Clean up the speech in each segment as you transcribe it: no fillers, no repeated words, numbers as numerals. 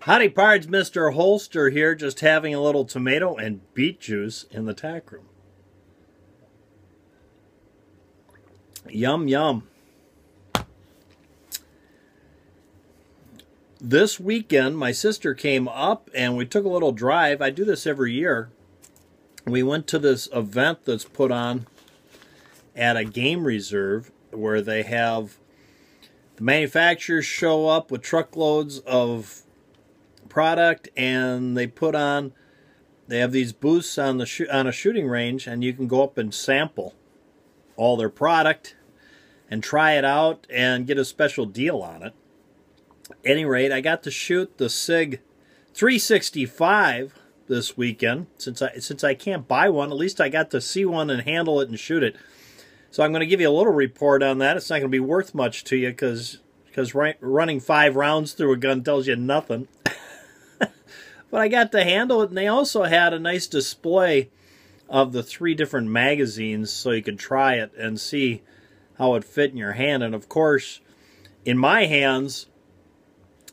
Howdy pards, MrHolster here, just having a little tomato and beet juice in the tack room. Yum, yum. This weekend, my sister came up and we took a little drive. I do this every year. We went to this event that's put on at a game reserve where they have the manufacturers show up with truckloads of product, and they have these booths on a shooting range, and you can go up and sample all their product and try it out and get a special deal on it. At any rate, I got to shoot the SIG 365 this weekend. Since I can't buy one, at least I got to see one and handle it and shoot it. So I'm going to give you a little report on that. It's not going to be worth much to you because running 5 rounds through a gun tells you nothing. But I got to handle it, and they also had a nice display of the 3 different magazines so you could try it and see how it fit in your hand. And of course, in my hands,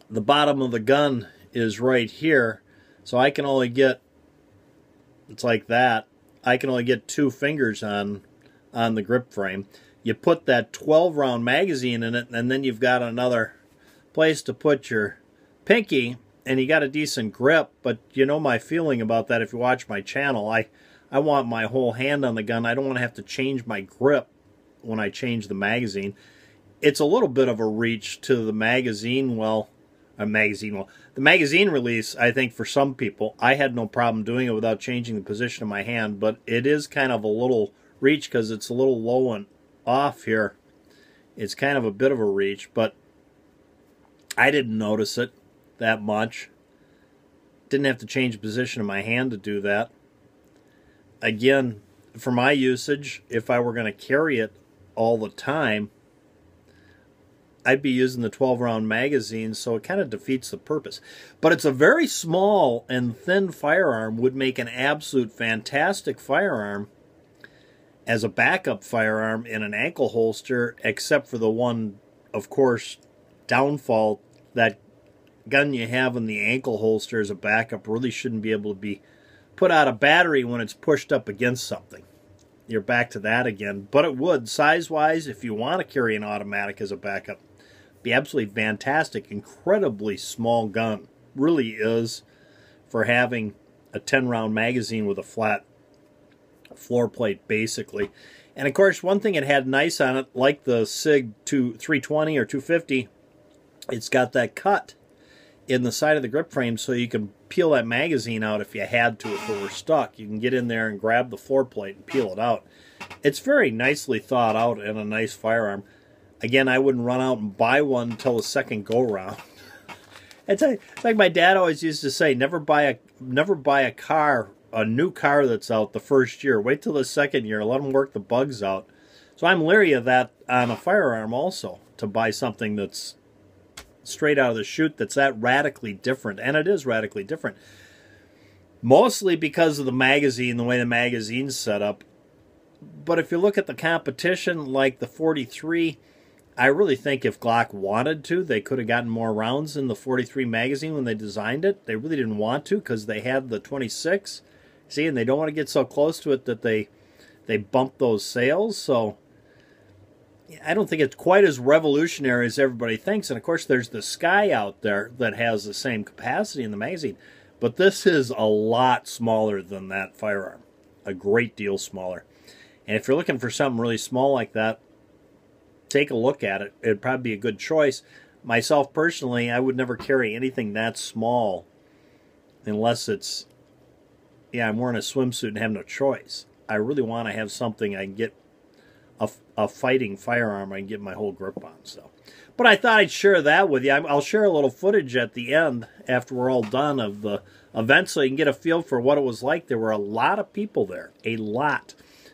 the bottom of the gun is right here, so I can only get, it's like that, I can only get 2 fingers on the grip frame. You put that 12-round magazine in it, and then you've got another place to put your pinky, and you got a decent grip. But you know my feeling about that if you watch my channel. I want my whole hand on the gun. I don't want to have to change my grip when I change the magazine. It's a little bit of a reach to the magazine, the magazine release, I think, for some people. I had no problem doing it without changing the position of my hand, but it is kind of a little reach because it's a little low and off here. It's kind of a bit of a reach, but I didn't notice it that much. Didn't have to change the position of my hand to do that. Again, for my usage, if I were going to carry it all the time, I'd be using the 12-round magazine, so it kind of defeats the purpose. But it's a very small and thin firearm, would make an absolute fantastic firearm as a backup firearm in an ankle holster, except for the one, of course, downfall. That gun you have in the ankle holster as a backup really shouldn't be able to be put out of battery when it's pushed up against something. You're back to that again. But it would, size-wise, if you want to carry an automatic as a backup, be absolutely fantastic. Incredibly small gun. Really is, for having a 10-round magazine with a flat floor plate, basically. And of course, one thing it had nice on it, like the SIG 320 or 250, it's got that cut in the side of the grip frame, so you can peel that magazine out if you had to, if it were stuck. You can get in there and grab the floor plate and peel it out. It's very nicely thought out and a nice firearm. Again, I wouldn't run out and buy one until the second go-round. It's like my dad always used to say, never buy a car, a new car that's out the first year. Wait till the second year, let them work the bugs out. So I'm leery of that on a firearm also, to buy something that's straight out of the chute that's that radically different. And it is radically different. Mostly because of the magazine, the way the magazine's set up. But if you look at the competition, like the 43, I really think if Glock wanted to, they could have gotten more rounds in the 43 magazine when they designed it. They really didn't want to because they had the 26. See, and they don't want to get so close to it that they bump those sales. So I don't think it's quite as revolutionary as everybody thinks. And of course, there's the Sky out there that has the same capacity in the magazine. But this is a lot smaller than that firearm. A great deal smaller. And if you're looking for something really small like that, take a look at it. It'd probably be a good choice. Myself personally, I would never carry anything that small unless it's, yeah, I'm wearing a swimsuit and have no choice. I really want to have something I can get a fighting firearm I can get my whole grip on. So, but I thought I'd share that with you. I'll share a little footage at the end after we're all done of the event so you can get a feel for what it was like. There were a lot of people there, a lot.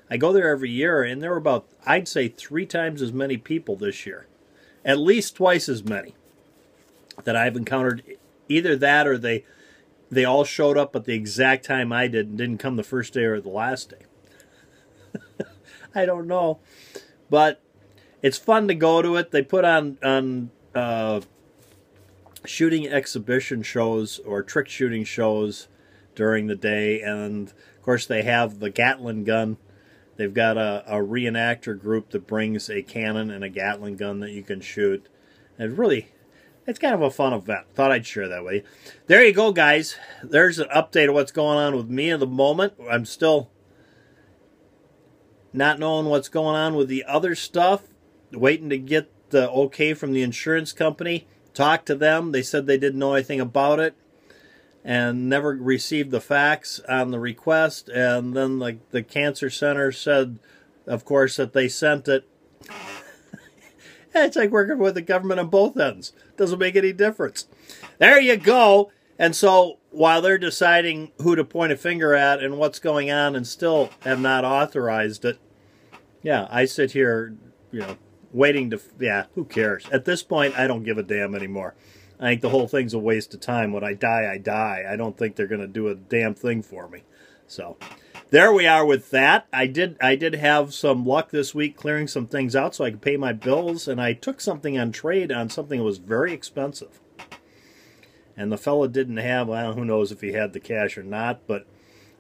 I go there every year, and there were about, I'd say, 3 times as many people this year. At least twice as many that I've encountered. Either that or they all showed up at the exact time I did and didn't come the first day or the last day. I don't know. But it's fun to go to it. They put on shooting exhibition shows or trick shooting shows during the day, and of course they have the Gatling gun. They've got a reenactor group that brings a cannon and a Gatling gun that you can shoot. And really, it's kind of a fun event. Thought I'd share that with you. There you go, guys. There's an update of what's going on with me at the moment. I'm still not knowing what's going on with the other stuff. Waiting to get the okay from the insurance company. Talked to them. They said they didn't know anything about it and never received the fax on the request. And then the cancer center said, of course, that they sent it. It's like working with the government on both ends. Doesn't make any difference. There you go. And so while they're deciding who to point a finger at and what's going on and still have not authorized it, yeah, I sit here, you know, waiting to, yeah, who cares? At this point, I don't give a damn anymore. I think the whole thing's a waste of time. When I die, I die. I don't think they're going to do a damn thing for me. So there we are with that. I did have some luck this week clearing some things out so I could pay my bills, and I took something on trade on something that was very expensive. And the fella didn't have, well, who knows if he had the cash or not, but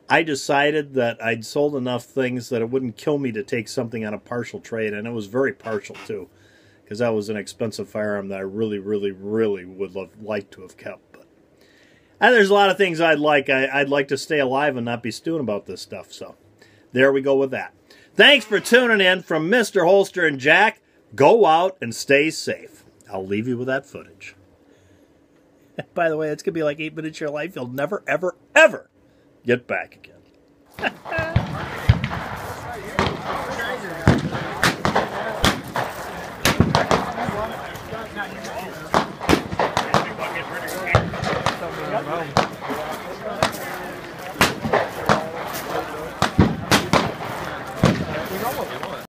I decided that I'd sold enough things that it wouldn't kill me to take something on a partial trade, and it was very partial too, because that was an expensive firearm that I really, really, really would have liked to have kept. But there's a lot of things I'd like. I'd like to stay alive and not be stewing about this stuff. So there we go with that. Thanks for tuning in from Mr. Holster and Jack. Go out and stay safe. I'll leave you with that footage. By the way, it's going to be like 8 minutes of your life you'll never, ever, ever get back again. Wow.